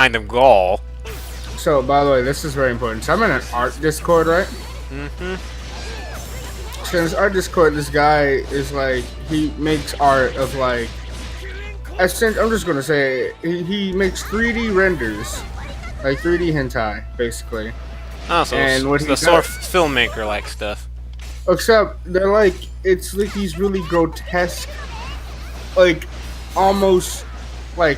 kind of gall. So, by the way, this is very important. So I'm in an art Discord, right? Mm-hmm. So in this art Discord, this guy is like, he makes art of like, I'm just gonna say, he makes 3D renders, like 3D hentai, basically. Oh, so And what it's he the sort of does, filmmaker-like stuff. except they're like, it's like these really grotesque, like almost like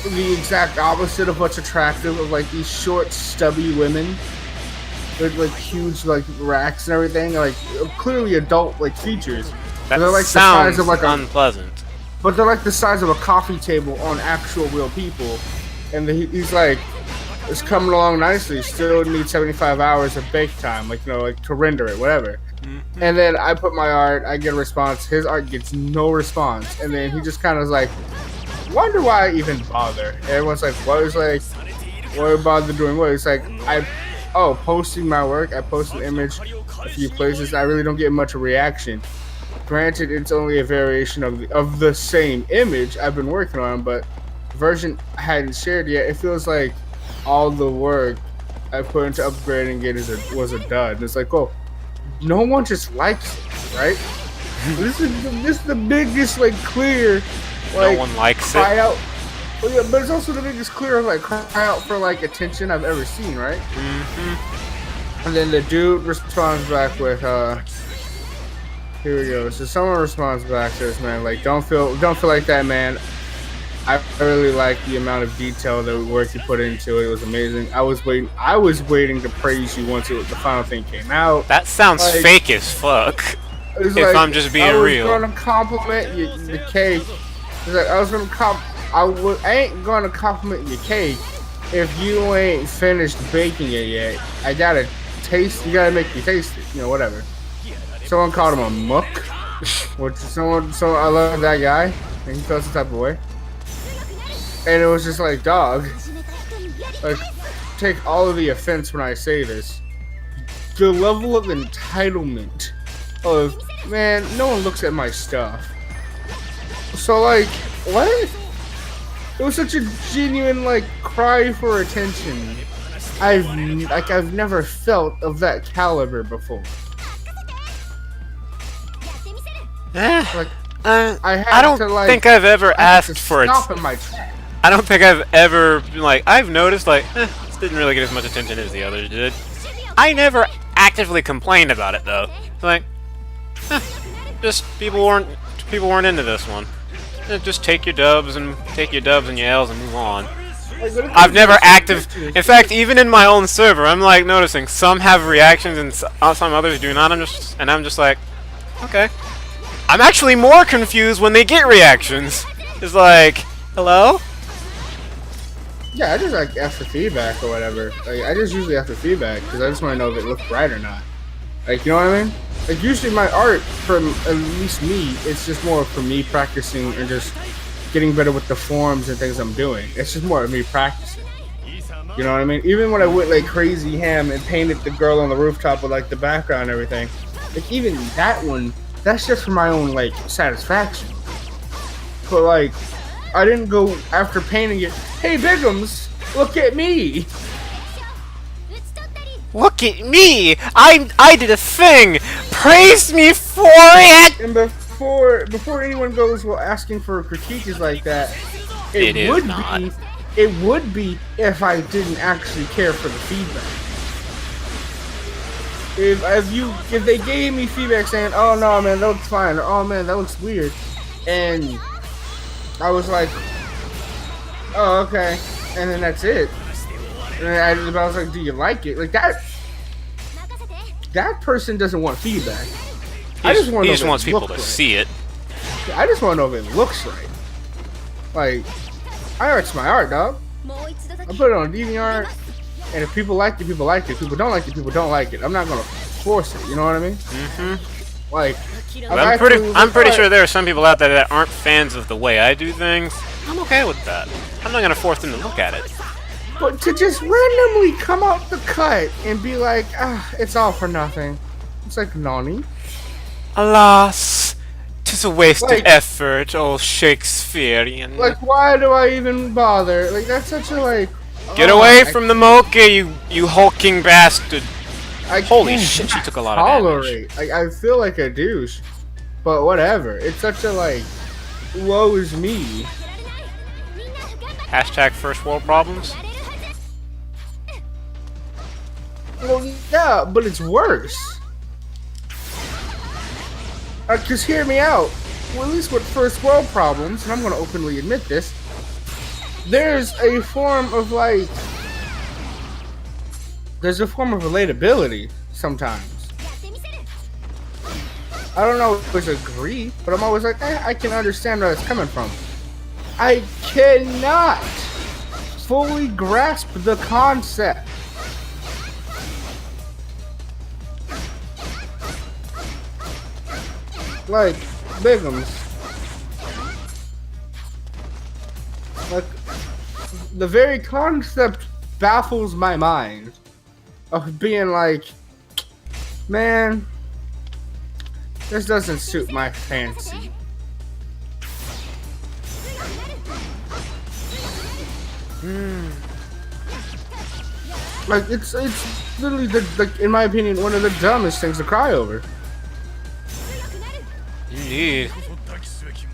the exact opposite of what's attractive, of like these short, stubby women with like huge like racks and everything, like clearly adult like features. That They're like sounds the size of like unpleasant. but they're like the size of a coffee table on actual real people. And he's like, it's coming along nicely. Still needs 75 hours of bake time, like, you know, like to render it, whatever. Mm-hmm. And then I put my art, I get a response. His art gets no response. And then he just kind of is like, wonder why I even bother. And everyone's like, what? It's like, why bother doing what? It's like, posting my work. I post an image a few places. I really don't get much reaction. Granted, it's only a variation of the same image I've been working on, but the version I hadn't shared yet. It feels like all the work I put into upgrading it was a dud. It's like, oh, no one just likes it, right? this is the biggest like clear. Like, no one likes cry it. Out. Well, yeah, but it's also the biggest clear of like cry out for like attention I've ever seen, right? Mm-hmm. And then the dude responds back with, here we go. So someone responds back to this, man, like, don't feel like that, man. I really like the amount of detail, the work you put into it. It was amazing. I was waiting to praise you once the final thing came out. That sounds like, fake as fuck. If like, I'm just being real. I was gonna compliment you, the cake. It's like, I ain't gonna compliment your cake if you ain't finished baking it yet. You gotta make me taste it, you know, whatever. Someone called him a muck, so I love that guy, and he felt some type of way. And it was just like, dog, like, take all of the offense when I say this. The level of entitlement of, man, no one looks at my stuff. So like, what? It was such a genuine like cry for attention. I've never felt of that caliber before. Like, I don't think I've ever asked for it. I don't think I've ever been like, I've noticed like, this didn't really get as much attention as the others did. I never actively complained about it though. Like, just people weren't into this one. Just take your dubs and your L's and move on. I've never in fact, even in my own server, I'm like noticing some have reactions and some others do not. I'm just like, okay. I'm actually more confused when they get reactions. It's like, hello? Yeah, I just like ask for feedback or whatever. Like, I just usually ask for feedback because I just want to know if it looks right or not. Like, you know what I mean? Like, usually my art, from at least me, it's just more for me practicing and just getting better with the forms and things I'm doing. It's just more of me practicing. You know what I mean? Even when I went like crazy ham and painted the girl on the rooftop with like the background and everything, like even that one, that's just for my own like satisfaction. But like, I didn't go after painting it, hey Bigums, look at me! Look at me! I did a thing! Praise me for it! And before anyone goes, well, asking for a critique is like that, it would be if I didn't actually care for the feedback. If they gave me feedback saying, oh no man, that looks fine, or oh man, that looks weird, and I was like, oh okay, and then that's it. And I was like, do you like it? Like that person doesn't want feedback. He just wants people to see it. I just want to know if it looks right. Like, my art's my art, dog. I put it on DeviantArt, and if people like it, people like it. If people don't like it, people don't like it. I'm not gonna force it. You know what I mean? Mm-hmm. Like, I'm pretty sure there are some people out there that aren't fans of the way I do things. I'm okay with that. I'm not gonna force them to look at it. But to just randomly come out the cut and be like, it's all for nothing. It's like, nani? Alas, 'tis a wasted effort, old Shakespearean. Like, why do I even bother? Like, that's such a, like, Get away from the Mocha, you hulking bastard! Holy shit, she took a lot of damage. I feel like a douche, but whatever. It's such a like, woe is me. Hashtag first world problems? Well, yeah, but it's worse. Cause hear me out. Well, at least with first world problems, and I'm gonna openly admit this, there's a form of like, relatability sometimes. I don't know if it's agree, but I'm always like, I can understand where it's coming from. I cannot fully grasp the concept. Like, bigums. Like, the very concept baffles my mind of being like, man, this doesn't suit my fancy. Like, it's literally like, in my opinion, one of the dumbest things to cry over. Indeed.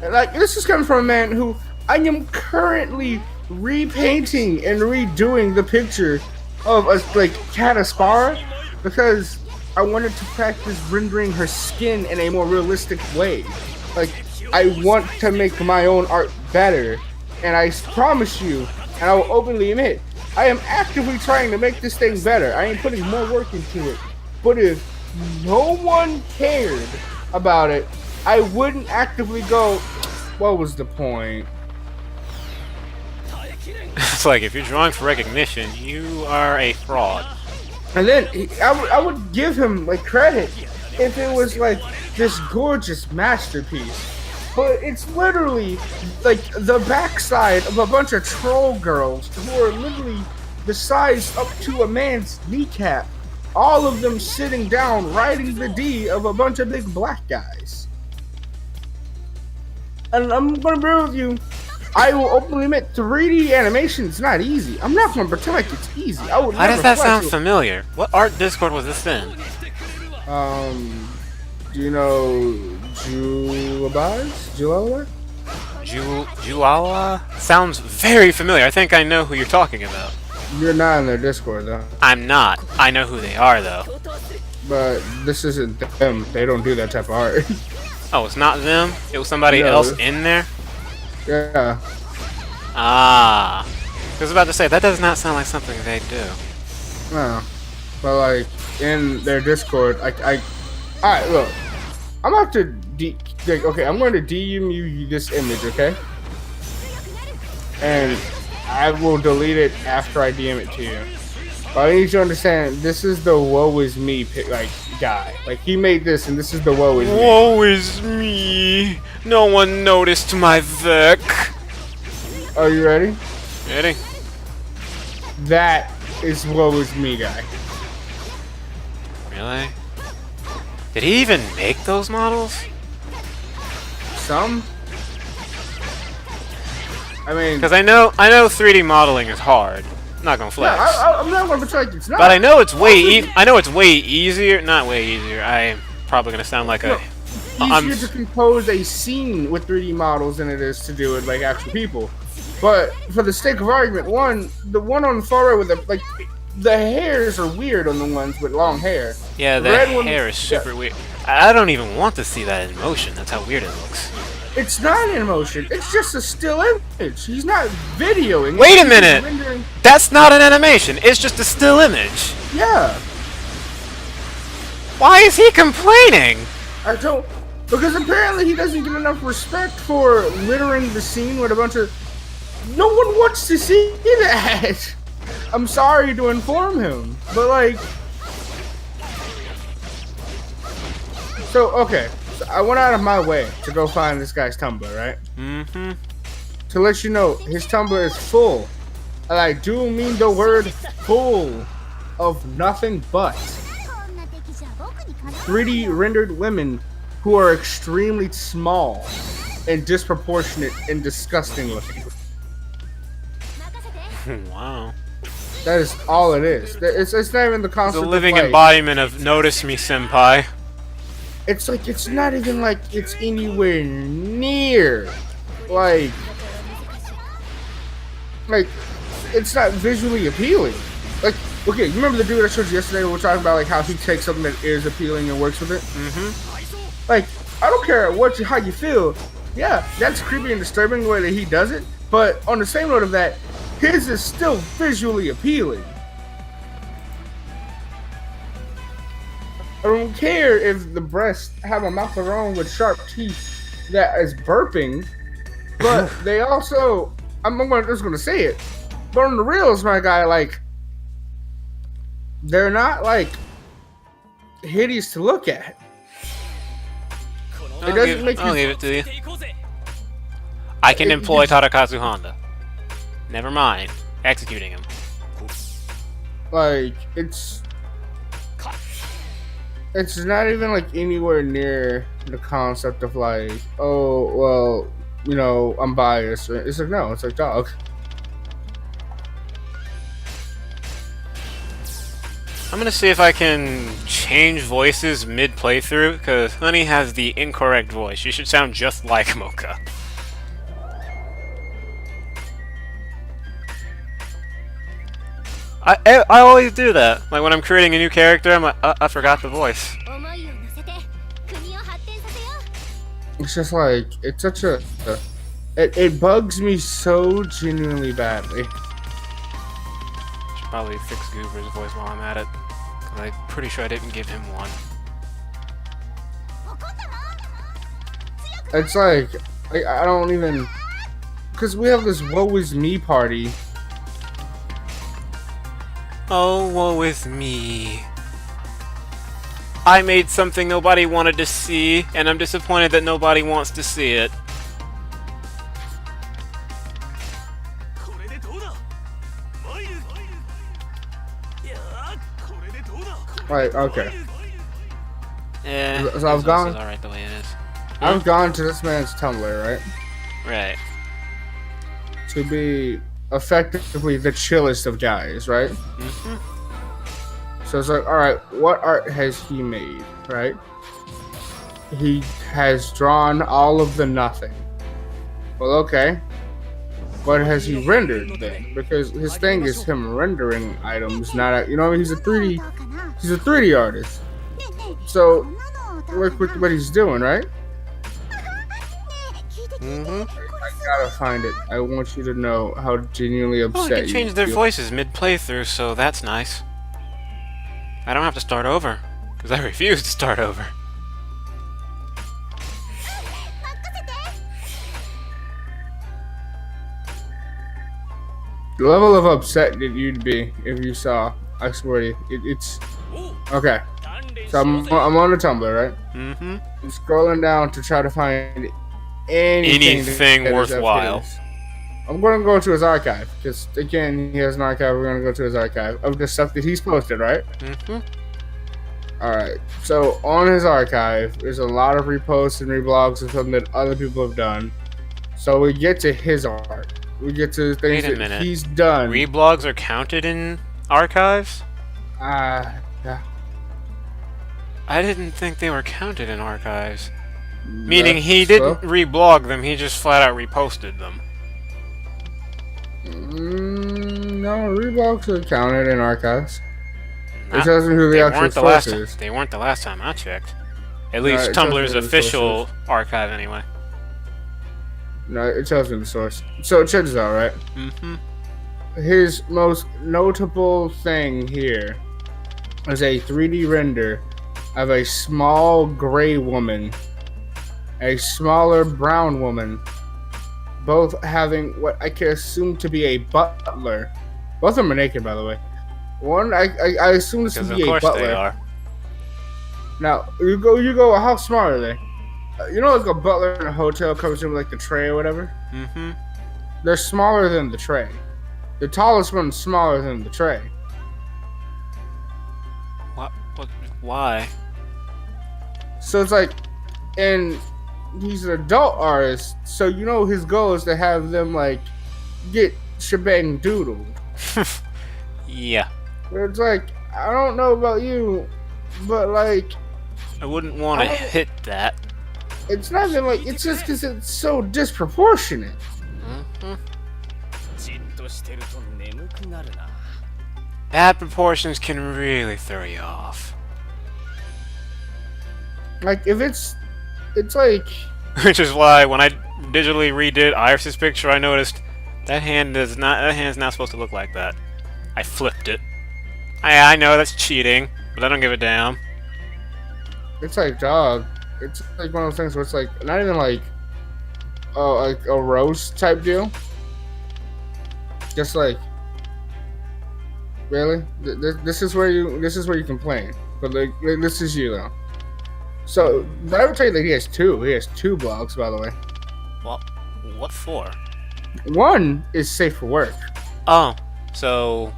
Like, this is coming from a man who I am currently repainting and redoing the picture of a like Kataspara because I wanted to practice rendering her skin in a more realistic way. Like, I want to make my own art better, and I promise you, and I will openly admit, I am actively trying to make this thing better. I am putting more work into it. But if no one cared about it, I wouldn't actively go, what was the point? It's like, if you're drawing for recognition, you are a fraud. And then, I would give him, like, credit if it was, like, this gorgeous masterpiece. But it's literally, like, the backside of a bunch of troll girls who are literally the size up to a man's kneecap. All of them sitting down, riding the D of a bunch of big black guys. And I'm gonna be with you, I will openly admit 3D animation is not easy. I'm not gonna pretend like it's easy. Why does that sound familiar? What art Discord was this in? Do you know Juala? Juala? Sounds very familiar. I think I know who you're talking about. You're not in their Discord though. I'm not. I know who they are though. But this isn't them. They don't do that type of art. Oh, it's not them? It was somebody else in there? Yeah. Ah. I was about to say, that does not sound like something they do. No. But like, in their Discord, alright, look. I'm about to okay, I'm going to DM you this image, okay? And I will delete it after I DM it to you. But I need you to understand, this is the woe is me guy. Like, he made this, and this is the woe is me. Woe is me. No one noticed my work. Are you ready? Ready? That is woe is me guy. Really? Did he even make those models? Some? I mean, because I know 3D modeling is hard. I'm not gonna flex. Yeah, I'm not gonna pretend like it's not. But I know it's way easier. Not way easier. I'm probably gonna sound like easier to compose a scene with 3D models than it is to do it like actual people. But for the sake of argument, the one on the far right with the hairs are weird on the ones with long hair. Yeah, the hair is super weird. I don't even want to see that in motion. That's how weird it looks. It's not in motion. It's just a still image. He's not videoing. Wait a minute. That's not an animation. It's just a still image. Yeah. Why is he complaining? I don't. Because apparently he doesn't get enough respect for littering the scene with a bunch of. No one wants to see that. I'm sorry to inform him, but like. So okay. So I went out of my way to go find this guy's Tumblr, right? Mm-hmm. To let you know, his Tumblr is full, and I do mean the word full, of nothing but 3D rendered women who are extremely small and disproportionate and disgusting looking. Wow. That is all it is. It's not even the It's concept a living of, like, embodiment of notice me, senpai. it's like it's not even like it's anywhere near like like it's not visually appealing. Like, okay, you remember the dude I showed you yesterday? We were talking about like how he takes something that is appealing and works with it. Like, I don't care how you feel. Yeah, that's creepy and disturbing the way that he does it. But on the same note of that, his is still visually appealing. I don't care if the breasts have a mouth of their own with sharp teeth that is burping, but they also, just gonna say it, but on the reals, my guy, like, they're not like hideous to look at. It doesn't make I'll give it to you. I can employ Tadakazu Honda. Never mind executing him. Like, it's not even like anywhere near the concept of like, oh well, you know, I'm biased. It's like, no, it's like, dog. I'm gonna see if I can change voices mid playthrough, because Honey has the incorrect voice. She should sound just like Mocha. I always do that. Like when I'm creating a new character, I'm like, I forgot the voice. It's just like, it's such a it bugs me so genuinely badly. Should probably fix Goober's voice while I'm at it, because I'm pretty sure I didn't give him one. It's like I don't even, because we have this woe is me party. Oh, woe is me. I made something nobody wanted to see, and I'm disappointed that nobody wants to see it. Right, okay. Yeah, so I've gone. Alright the way it is. I've gone to this man's Tumblr, right? Right. To be effectively the chillest of guys, right? So it's like, alright, what art has he made, right? He has drawn all of the nothing. Well, okay. What has he rendered then? Because his thing is him rendering items, not you know, he's a 3D artist. So work with what he's doing, right? I gotta find it. I want you to know how genuinely upset you. I can change their voices mid playthrough, so that's nice. I don't have to start over, because I refuse to start over. The level of upset that you'd be if you saw, I swear to you, it's okay. So I'm on the Tumblr, right? I'm scrolling down to try to find anything worthwhile. I'm going to go to his archive, because again, he has an archive. We're going to go to his archive of the stuff that he's posted, right? Alright, so on his archive, there's a lot of reposts and reblogs of something that other people have done. So we get to his art. We get to things that he's done. Reblogs are counted in archives? Yeah. I didn't think they were counted in archives. Meaning he didn't reblog them, he just flat out reposted them. No, reblogs are counted in archives. It tells me who the actual source is. They weren't the last time I checked. At least Tumblr's official archive, anyway. No, it tells me the source. So check this out, right? His most notable thing here is a 3D render of a small gray woman, a smaller brown woman, both having what I can assume to be a butler. Both of them are naked, by the way. One, I assume this to be a butler. Of course they are. Now, you go, how smart are they? You know, like a butler in a hotel comes in with like the tray or whatever? They're smaller than the tray. The tallest one's smaller than the tray. What? Why? So it's like, and he's an adult artist, so you know his goal is to have them like get shebang doodled. Yeah. It's like, I don't know about you, but like, I wouldn't want to hit that. it's not even like, it's just because it's so disproportionate. Mm-hmm. Bad proportions can really throw you off. Like, if it's like... Which is why when I digitally redid Iris's picture, I noticed that hand's not supposed to look like that. I flipped it. I know that's cheating, but I don't give a damn. It's like, dog. It's like one of those things where it's like, not even like a roast type deal. Just like, really? This is where you complain. But like, this is you though. So, did I ever tell you that he has two? He has two blogs, by the way. Well, what for? One is safe for work. Oh, so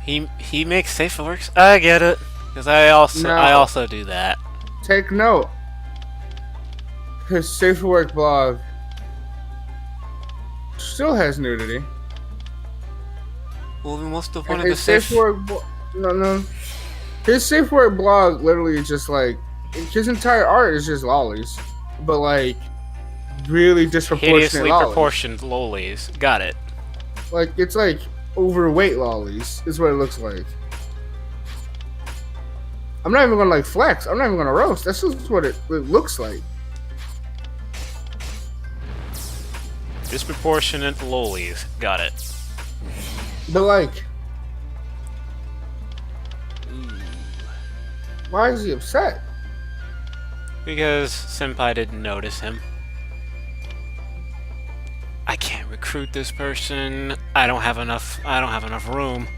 he makes safe for work. I get it, because I also do that. Take note. His safe for work blog still has nudity. Well, then what's the point of the safe for work? No. His safe work blog literally is just like, his entire art is just lollies, but like really disproportionate hideously lollies. Proportioned lollies. Got it. Like, it's like overweight lollies is what it looks like. I'm not even gonna like flex. I'm not even gonna roast. That's just what it looks like. Disproportionate lollies. Got it. But like, why is he upset? Because Senpai didn't notice him. I can't recruit this person. I don't have enough room.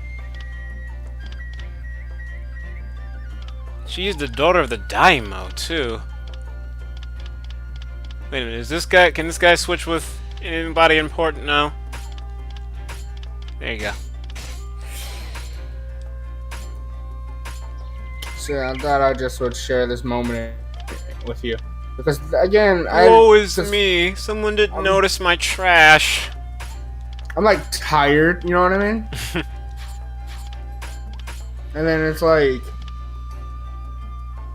She's the daughter of the Daimyo, too. Wait a minute, can this guy switch with anybody important now? There you go. So I thought I just would share this moment with you. Because, again, woe is me. Someone didn't notice my trash. I'm, like, tired, you know what I mean? And then it's like,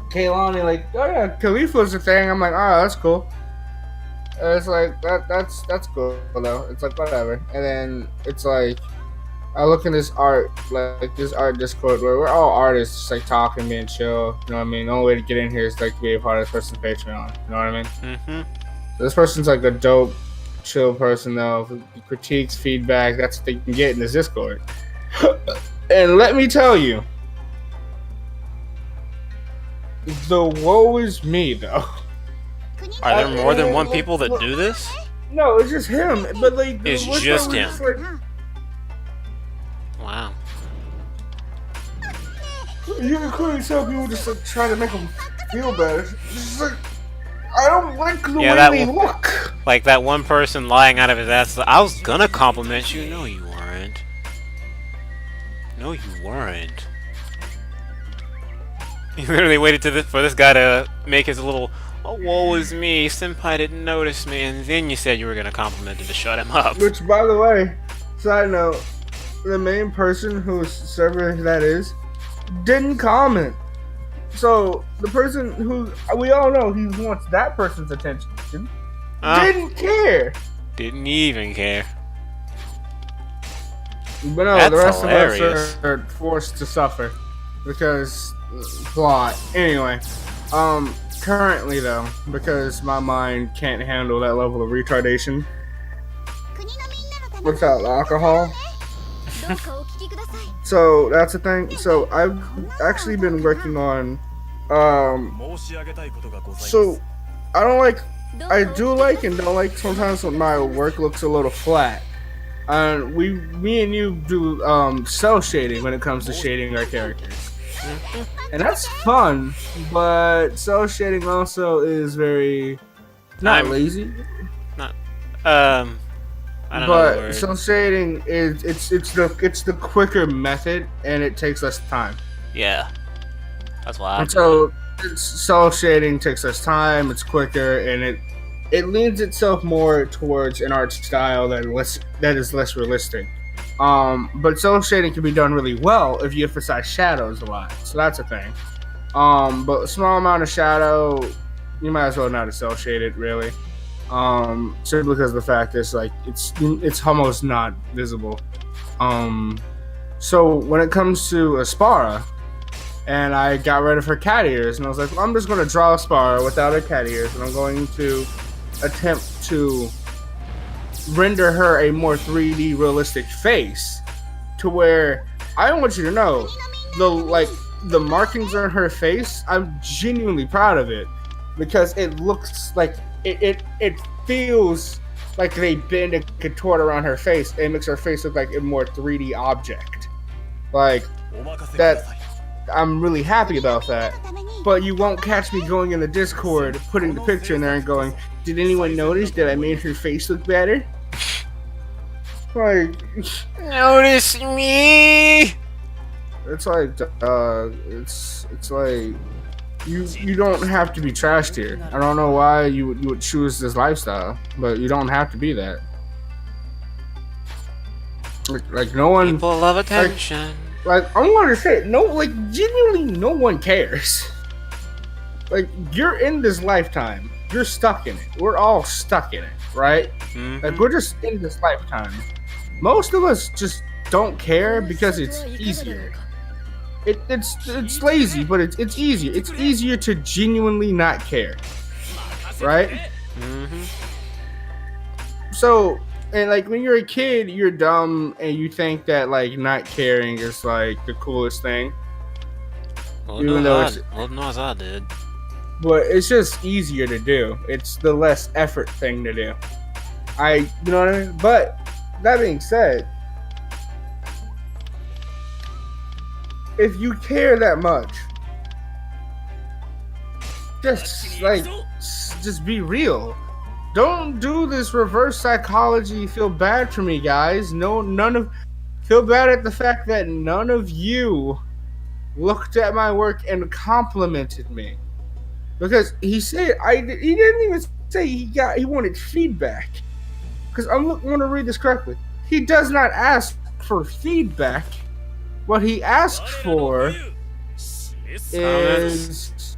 Kaylani, like, oh yeah, Khalifa's a thing. I'm like, oh, that's cool. And it's like, that's cool, though. It's like, whatever. And then it's like, I look in this art, like this art Discord where we're all artists, just like talking, being chill. You know what I mean? The only way to get in here is like to be a part of this person's Patreon. You know what I mean? Mm-hmm. So this person's like a dope, chill person though. Critiques, feedback, that's what they can get in this Discord. And let me tell you, the woe is me though. Are there more than one people that do this? No, it's just him. But like, it's just him. Like, wow. You can clearly tell people just like trying to make them feel better. It's just like, I don't like the way they look. Like that one person lying out of his ass. I was gonna compliment you. No, you weren't. No, you weren't. You literally waited for this guy to make his little, oh, woe is me, Senpai didn't notice me, and then you said you were gonna compliment him to shut him up. Which, by the way, side note, the main person whose server that is didn't comment. So the person who we all know he wants that person's attention didn't care. Didn't even care. But no, the rest of us are forced to suffer because plot. Anyway, currently though, because my mind can't handle that level of retardation without alcohol. So that's the thing. So I've actually been working on so I do like and don't like sometimes when my work looks a little flat. And me and you do cell shading when it comes to shading our characters. And that's fun, but cell shading also is very not lazy. Not I don't know the word. Cell shading is it's the quicker method and it takes less time. Yeah. That's why. And so cell shading takes less time, it's quicker, and it leans itself more towards an art style that is less realistic. But cell shading can be done really well if you emphasize shadows a lot. So that's a thing. But a small amount of shadow, you might as well not cell shade it really. Simply because of the fact is like it's almost not visible. So when it comes to Aspara, and I got rid of her cat ears, and I was like, well, I'm just gonna draw Aspara without her cat ears, and I'm going to attempt to render her a more 3D realistic face, to where I want you to know the markings on her face. I'm genuinely proud of it because it looks like it feels like they bend and contort around her face. It makes her face look like a more 3D object. Like that, I'm really happy about that. But you won't catch me going in the Discord, putting the picture in there and going, did anyone notice that I made her face look better? Like, notice me. It's like, it's like, you don't have to be trashed here. I don't know why you would choose this lifestyle, but you don't have to be that. Like no one. People love attention. Like I want to say, no, like genuinely, no one cares. Like you're in this lifetime, you're stuck in it. We're all stuck in it, right? Mm-hmm. Like we're just in this lifetime. Most of us just don't care because it's easier. It's lazy, but it's easier. It's easier to genuinely not care, right? Mm-hmm. So, and like when you're a kid, you're dumb and you think that like not caring is like the coolest thing. Well, no, I did. But it's just easier to do. It's the less effort thing to do. You know what I mean? But that being said, if you care that much, just be real. Don't do this reverse psychology. Feel bad for me, guys. Feel bad at the fact that none of you looked at my work and complimented me, because he said he didn't even say he wanted feedback. Because I'm going to read this correctly. He does not ask for feedback. What he asked for is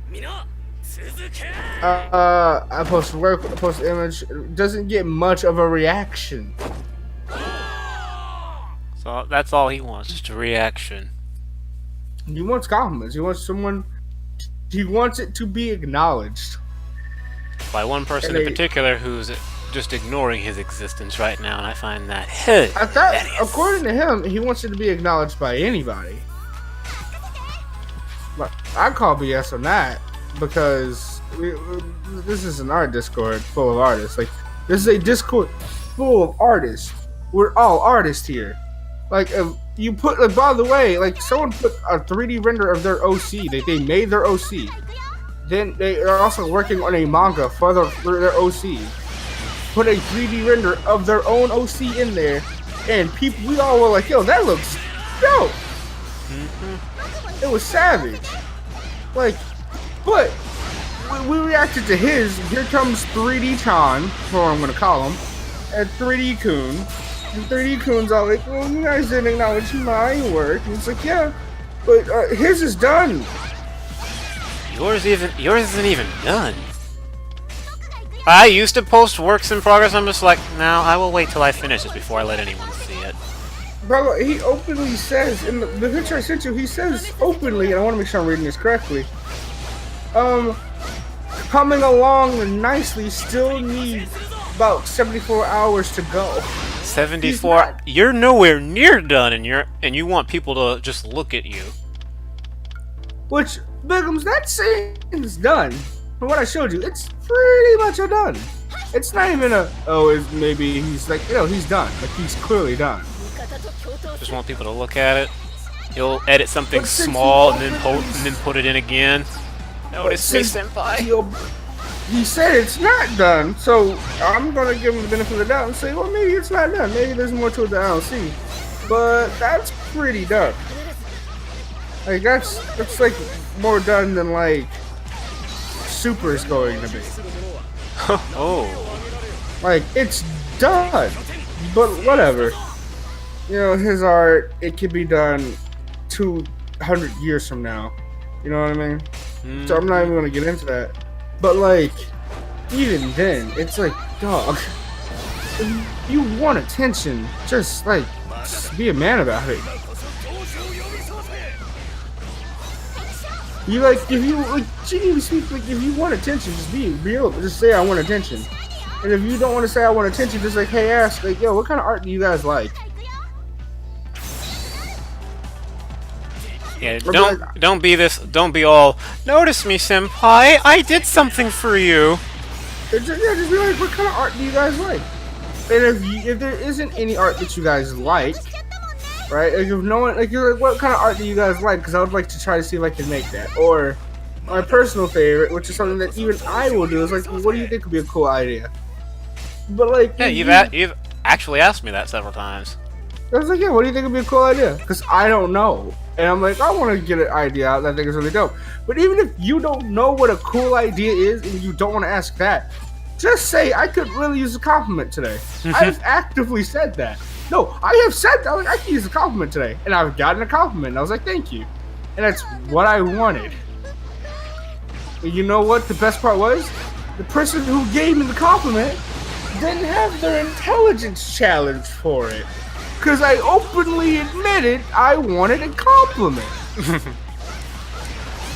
I post work, I post image, doesn't get much of a reaction. So that's all he wants, just a reaction. He wants compliments. He wants it to be acknowledged. By one person in particular who's just ignoring his existence right now, and I find that according to him, he wants it to be acknowledged by anybody. But I call BS on that, because this is an art Discord full of artists. Like, this is a Discord full of artists. We're all artists here. Like, if you put, like, by the way, like, someone put a 3D render of their OC. They made their OC. Then they are also working on a manga for their OC. Put a 3D render of their own OC in there, and we all were like, yo, that looks dope. It was savage. Like, but we reacted to his. Here comes 3D Chan, or I'm gonna call him, and 3D Kun. And 3D Kun's all like, well, you guys didn't acknowledge my work. And it's like, yeah, but his is done. Yours isn't even done. I used to post works in progress. I'm just like, no, I will wait till I finish this before I let anyone see it. Bro, he openly says, in the picture I sent you, he says openly, and I want to make sure I'm reading this correctly, coming along nicely, still need about 74 hours to go. 74? You're nowhere near done, and you want people to just look at you. Which, Bigums, that scene's done. From what I showed you, it's pretty much done. It's not even maybe he's like, he's done. Like, he's clearly done. Just want people to look at it. He'll edit something small and then put it in again. Notice me, senpai. He said it's not done, so I'm gonna give him the benefit of the doubt and say, well, maybe it's not done. Maybe there's more to it that I don't see. But that's pretty done. Like, that's like more done than like Super is going to be. Oh. Like, it's done. But whatever. you know, his art, it could be done 200 years from now. You know what I mean? So I'm not even gonna get into that. But like, even then, it's like, dog, if you want attention, just like, be a man about it. You like, if you like, genuinely speak, like, if you want attention, just be real. Just say I want attention. And if you don't want to say I want attention, just like, hey, ask, like, yo, what kind of art do you guys like? Yeah, don't be all, notice me, senpai, I did something for you. Just be like, what kind of art do you guys like? And if there isn't any art that you guys like, right? Like if no one, like you're like, what kind of art do you guys like? Because I would like to try to see if I can make that. Or my personal favorite, which is something that even I will do, is like, what do you think would be a cool idea? But like, yeah, you've actually asked me that several times. I was like, yeah, what do you think would be a cool idea? Because I don't know. And I'm like, I want to get an idea out that I think is really dope. But even if you don't know what a cool idea is and you don't want to ask that, just say, I could really use a compliment today. I've actively said that. No, I have said that. Like, I could use a compliment today. And I've gotten a compliment. And I was like, thank you. And that's what I wanted. And you know what the best part was? The person who gave me the compliment didn't have their intelligence challenged for it. Because I openly admitted I wanted a compliment.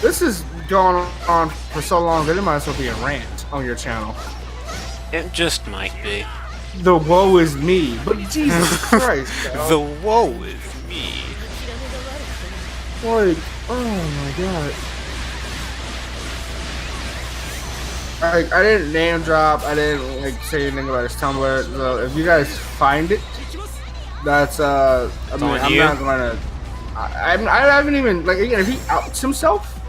This has gone on for so long that it might as well be a rant on your channel. It just might be. The woe is me. But Jesus Christ. The woe is me. Like, oh my god. I didn't name drop. I didn't like say anything about his Tumblr. So if you guys find it, that's I mean, I'm not gonna. I haven't even like again. If he outs himself,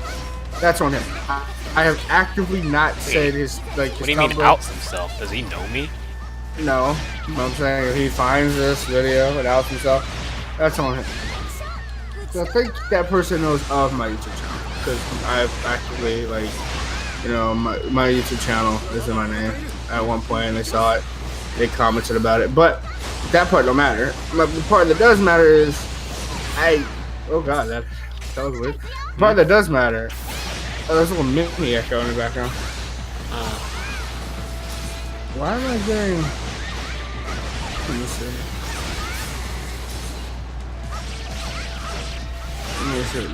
that's on him. I have actively not said his like. His what do you mean outs himself? Does he know me? No, I'm saying if he finds this video and outs himself, that's on him. So I think that person knows of my YouTube channel because I've actively like, you know, my YouTube channel is in my name at one point and they saw it, they commented about it, but that part don't matter. The part that does matter is oh god, that was weird. The part that does matter, there's a little mini echo in the background. Why am I getting? Let me see.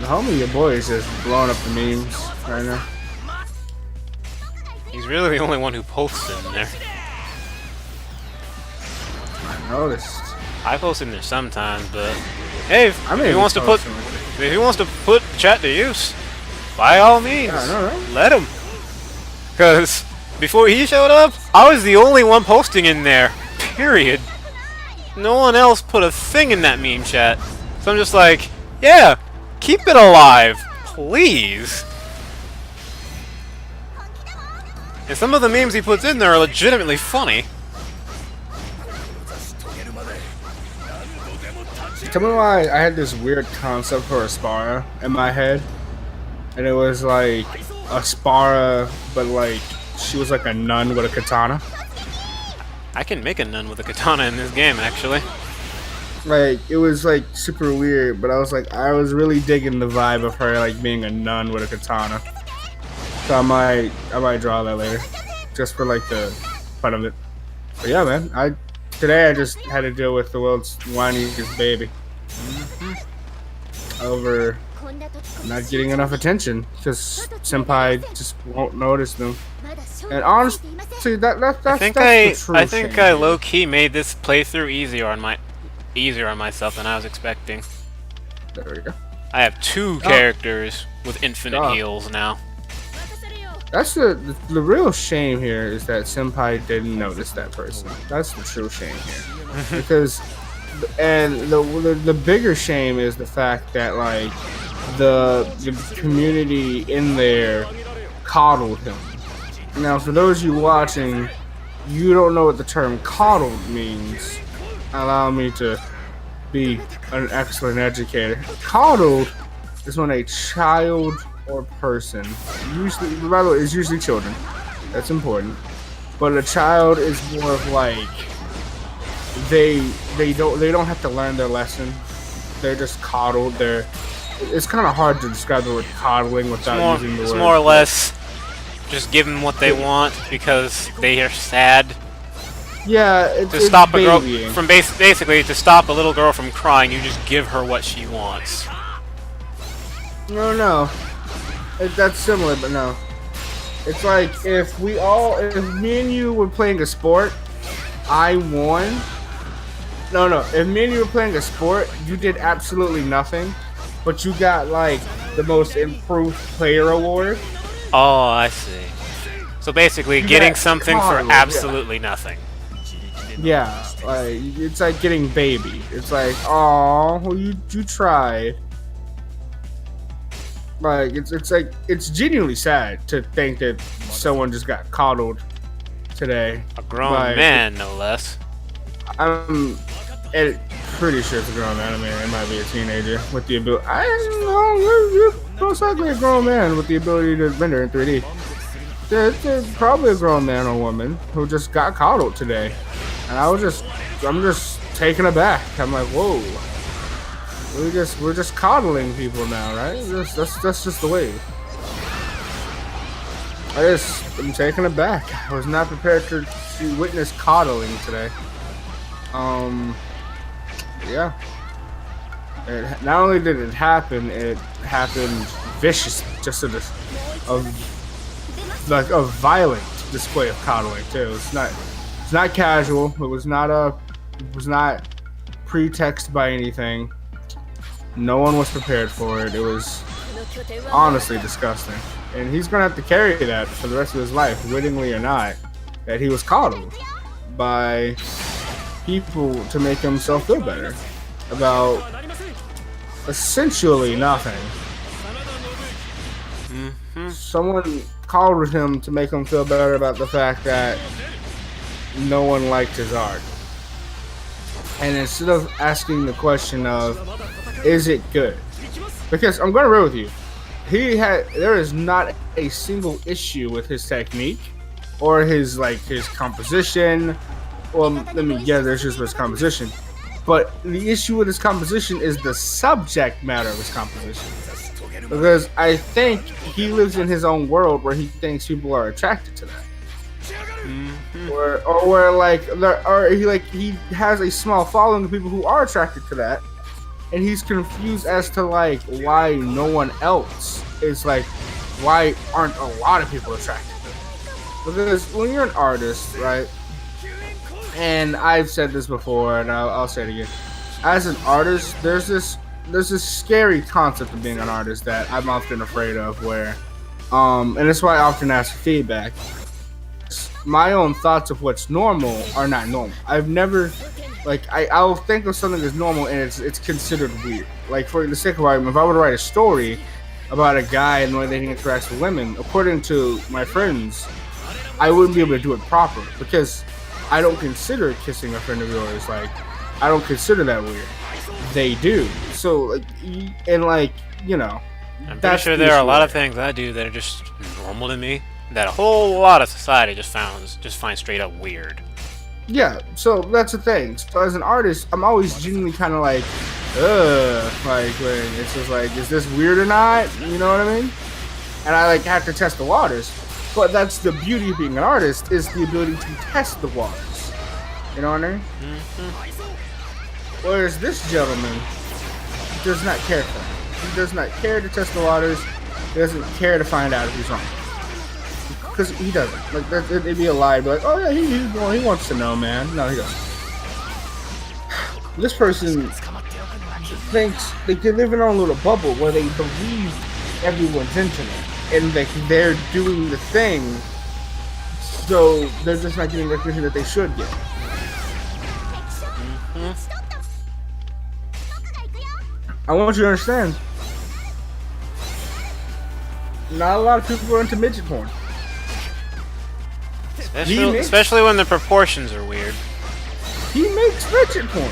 The homie, your boy is just blowing up the memes right now. He's really the only one who posts in there. I noticed. I post in there sometimes, but hey, if he wants to put chat to use, by all means, let him. Cause before he showed up, I was the only one posting in there. Period. No one else put a thing in that meme chat. So I'm just like, yeah, keep it alive, please. And some of the memes he puts in there are legitimately funny. Tell me why I had this weird concept for a Spara in my head. And it was like a Spara, but like she was like a nun with a katana. I can make a nun with a katana in this game, actually. Like, it was like super weird, but I was like, I was really digging the vibe of her like being a nun with a katana. So I might draw that later, just for like the fun of it. But yeah, man, today I just had to deal with the world's whiniest baby over not getting enough attention because senpai just won't notice them. And honestly, that's the true I think shame. I low key made this playthrough easier on myself than I was expecting. There we go. I have two characters with infinite heals now. That's the real shame here is that senpai didn't notice that person. That's the true shame here. Because the bigger shame is the fact that like the community in there coddled him. Now for those of you watching, you don't know what the term coddled means. Allow me to be an excellent educator. Coddled is when a child or person, usually, by the way, it's usually children. That's important. But a child is more of like they don't have to learn their lesson. They're just coddled. It's kind of hard to describe the word coddling without using the word. It's more or less just give them what they want because they are sad. Yeah, to stop a girl from basically to stop a little girl from crying, you just give her what she wants. No. That's similar, but no. It's like if me and you were playing a sport, I won. No. If me and you were playing a sport, you did absolutely nothing, but you got like the most improved player award. Oh, I see. So basically, getting something for absolutely nothing. Yeah, like it's like getting baby. It's like, oh, well, you tried. Like it's like it's genuinely sad to think that someone just got coddled today. A grown man, no less. I'm pretty sure it's a grown man. I mean, it might be a teenager with the ability. I don't know. You're most likely a grown man with the ability to render in 3D. There's probably a grown man or woman who just got coddled today, and I'm just taken aback. I'm like, whoa. We're just coddling people now, right? That's just the way. I'm taken aback. I was not prepared to witness coddling today. Yeah. Not only did it happen viciously, just a violent display of coddling too. It's not casual. It was not pretext by anything. No one was prepared for it. It was honestly disgusting. And he's going to have to carry that for the rest of his life, wittingly or not, that he was coddled by people to make himself feel better about essentially nothing. Someone coddled him to make him feel better about the fact that no one liked his art. And instead of asking the question of, is it good? Because I'm going to roll with you. There is not a single issue with his technique or his composition. Well, there's just his composition. But the issue with his composition is the subject matter of his composition. Because I think he lives in his own world where he thinks people are attracted to that. He has a small following of people who are attracted to that, and he's confused as to why no one else is why aren't a lot of people attracted to it? Because when you're an artist, right? And I've said this before, and I'll say it again. As an artist, there's this scary concept of being an artist that I'm often afraid of, where and that's why I often ask for feedback. My own thoughts of what's normal are not normal. I've never, I'll think of something as normal and it's considered weird. Like, for the sake of argument, if I were to write a story about a guy and the way that he interacts with women, according to my friends, I wouldn't be able to do it proper because I don't consider kissing a friend of yours, I don't consider that weird. They do. So, I'm pretty sure there are a lot of things I do that are just normal to me, that a whole lot of society just finds straight up weird. Yeah, so that's the thing. So as an artist, I'm always genuinely kind of it's just is this weird or not? You know what I mean? And I have to test the waters. But that's the beauty of being an artist, is the ability to test the waters. You know what I mean? Whereas this gentleman does not care for that. He does not care to test the waters. He doesn't care to find out if he's wrong. Because he doesn't. It'd be a lie. Be like, oh yeah, he wants to know, man. No, he doesn't. This person thinks they live in a little bubble where they believe everyone's into it, and they're doing the thing, so they're just not getting the recognition that they should get. I want you to understand. Not a lot of people are into midget porn. Especially when the proportions are weird. He makes midget porn.